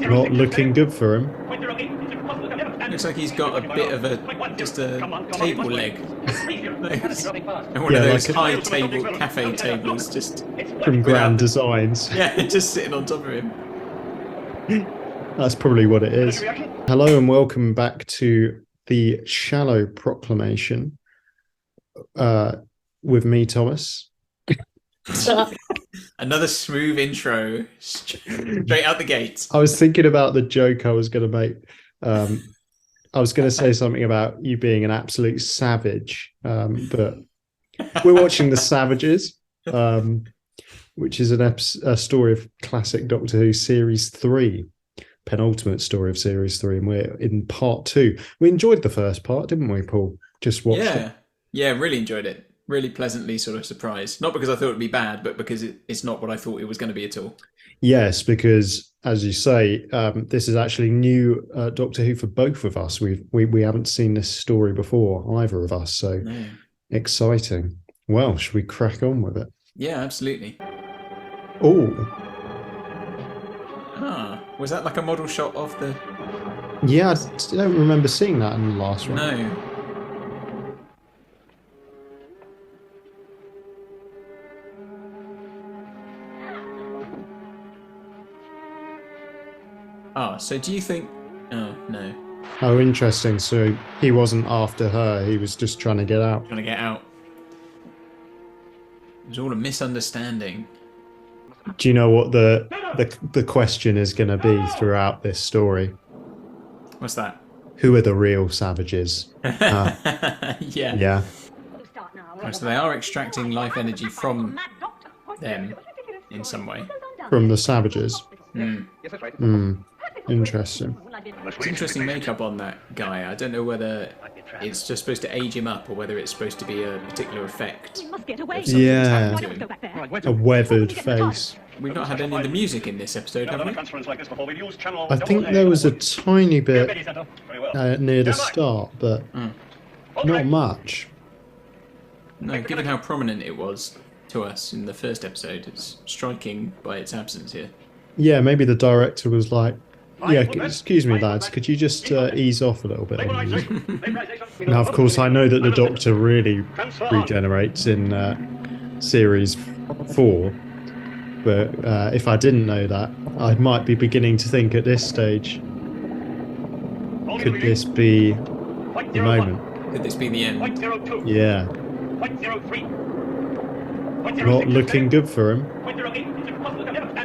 Not looking good for him. Looks like he's got a bit of just a table leg. And one of Yeah, those like high table, cafe tables, just from Grand without Designs. yeah, just sitting on top of him. That's probably what it is. Hello and welcome back to the Shallow Proclamation with me, Thomas. Another smooth intro, straight out the gate. I was thinking about the joke I was going to make. I was going to say something about you being an absolute savage, but we're watching The Savages, which is a story of classic Doctor Who Series 3, penultimate story of Series 3, and we're in part 2. We enjoyed the first part, didn't we, Paul? Just watched it. Yeah, really enjoyed it. Really pleasantly sort of surprised. Not because I thought it'd be bad, but because it's not what I thought it was going to be at all. Yes, because as you say, this is actually new Doctor Who for both of us. We haven't seen this story before, either of us. So exciting. Well, should we crack on with it? Yeah, absolutely. Oh, was that like a model shot of the? Yeah, I don't remember seeing that in the last one. No. Oh, so do you think... Oh, no. Oh, interesting. So he wasn't after her. He was just trying to get out. Trying to get out. It was all a misunderstanding. Do you know what the question is going to be throughout this story? What's that? Who are the real savages? Yeah. Yeah. So they are extracting life energy from them in some way. From the savages. Interesting. It's interesting makeup on that guy. I don't know whether it's just supposed to age him up or whether it's supposed to be a particular effect. Yeah. A weathered face. We've not had any of the music in this episode, have we? I think there was a tiny bit near the start, but not much. No, given how prominent it was to us in the first episode, it's striking by its absence here. Yeah, maybe the director was like, yeah, excuse me, lads, could you just ease off a little bit on music? Now, of course, I know that the Doctor really regenerates in Series 4, but if I didn't know that, I might be beginning to think at this stage, could this be the moment? Could this be the end? Yeah. Not looking good for him.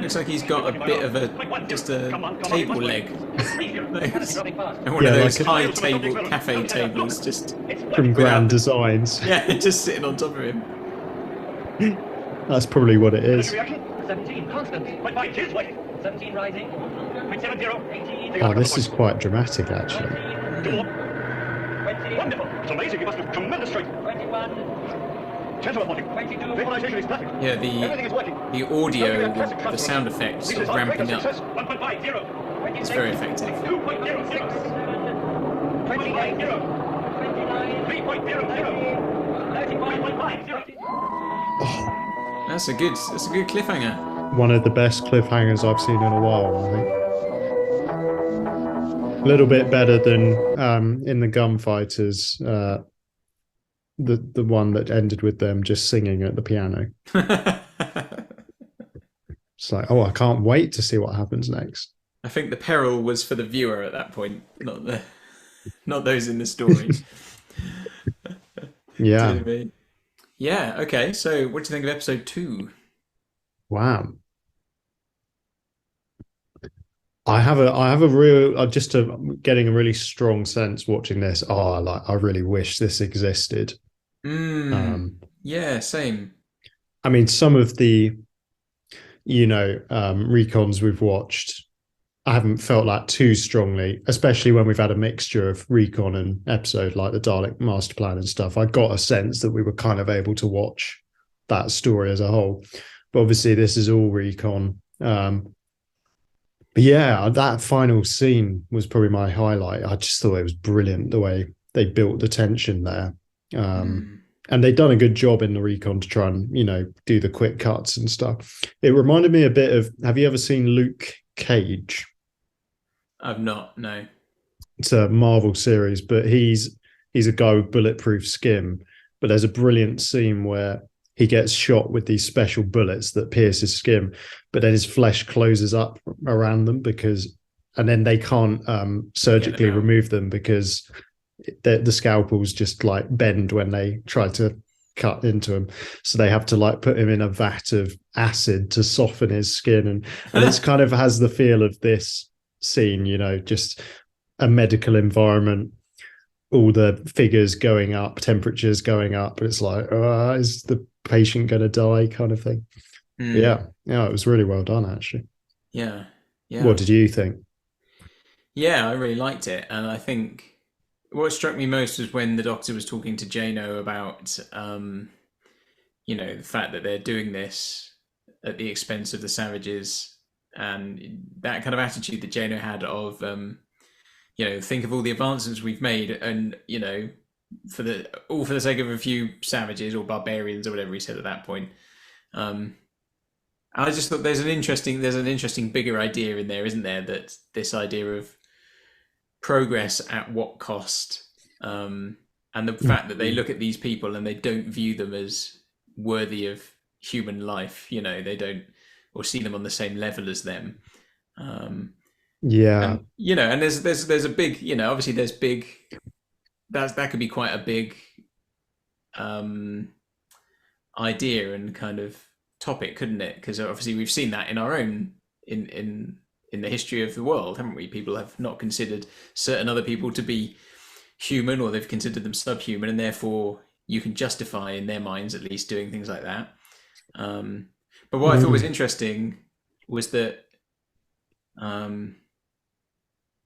Looks like he's got a bit of just a table leg. And one of those high table, cafe tables, just from Grand Designs. Yeah, just sitting on top of him. That's probably what it is. 17 constant. 17 rising. Oh, this is quite dramatic, actually. 20. Wonderful. It's amazing. You must have tremendous strength. 21. Yeah, the audio, the sound effects are ramping up. It's very effective. 2.0. Oh, that's a good cliffhanger. One of the best cliffhangers I've seen in a while, I think. A little bit better than in the Gunfighters, the one that ended with them just singing at the piano. It's like, oh, I can't wait to see what happens next. I think the peril was for the viewer at that point, not those in the story. Yeah. Yeah, okay, so what do you think of episode 2? Wow. I have a real just getting a really strong sense watching this. Oh, like I really wish this existed. Yeah, same. I mean, some of the recons we've watched, I haven't felt that too strongly, especially when we've had a mixture of recon and episode like the Dalek Master Plan and stuff. I got a sense that we were kind of able to watch that story as a whole. But obviously this is all recon. But yeah, that final scene was probably my highlight. I just thought it was brilliant the way they built the tension there. And they'd done a good job in the recon to try and, do the quick cuts and stuff. It reminded me a bit of, have you ever seen Luke Cage? I've not. No. It's a Marvel series, but he's a guy with bulletproof skin. But there's a brilliant scene where he gets shot with these special bullets that pierce his skin, but then his flesh closes up around them and then they can't surgically remove them because the scalpels just like bend when they try to cut into him, so they have to like put him in a vat of acid to soften his skin, and it's kind of has the feel of this scene, just a medical environment, all the figures going up, temperatures going up, and it's like, is the patient going to die, kind of thing. Yeah, it was really well done, actually. Yeah. What did you think? Yeah, I really liked it, and I think what struck me most was when the Doctor was talking to Jano about, the fact that they're doing this at the expense of the Savages, and that kind of attitude that Jano had of, think of all the advancements we've made, and for the sake of a few savages or barbarians or whatever he said at that point. I just thought there's an interesting bigger idea in there, isn't there? That this idea of progress at what cost, and the fact that they look at these people and they don't view them as worthy of human life. They don't, or see them on the same level as them. And, and there's a big, obviously there's big. That could be quite a big idea and kind of topic, couldn't it? Because obviously we've seen that in our own in the history of the world, haven't we? People have not considered certain other people to be human, or they've considered them subhuman, and therefore you can justify, in their minds at least, doing things like that. But what I thought was interesting was that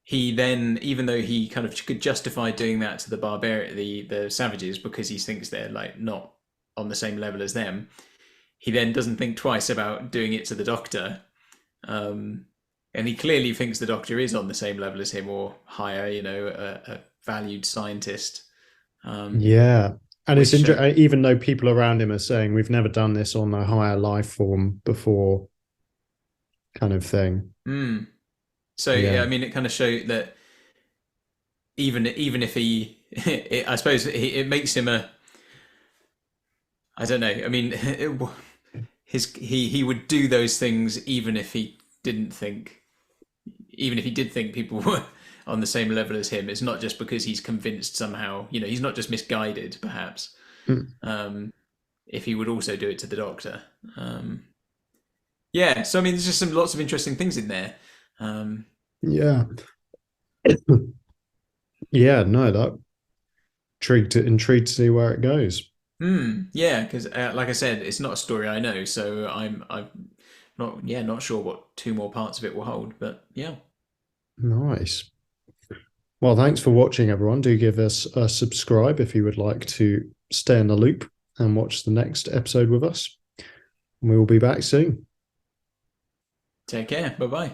he then, even though he kind of could justify doing that to the savages, because he thinks they're like not on the same level as them, he then doesn't think twice about doing it to the Doctor. And he clearly thinks the Doctor is on the same level as him, or higher, a valued scientist. And it's interesting, even though people around him are saying we've never done this on a higher life form before, kind of thing. So I mean, it kind of showed that even if he, I suppose it makes him a, I don't know. I mean, he would do those things even if he did think people were on the same level as him. It's not just because he's convinced somehow, he's not just misguided, perhaps. If he would also do it to the Doctor. So I mean, there's just lots of interesting things in there. That intrigued to see where it goes. Because like I said, it's not a story I know, so I'm not sure what two more parts of it will hold, but yeah. Nice. Well, thanks for watching, everyone. Do give us a subscribe if you would like to stay in the loop and watch the next episode with us. We will be back soon. Take care. Bye-bye.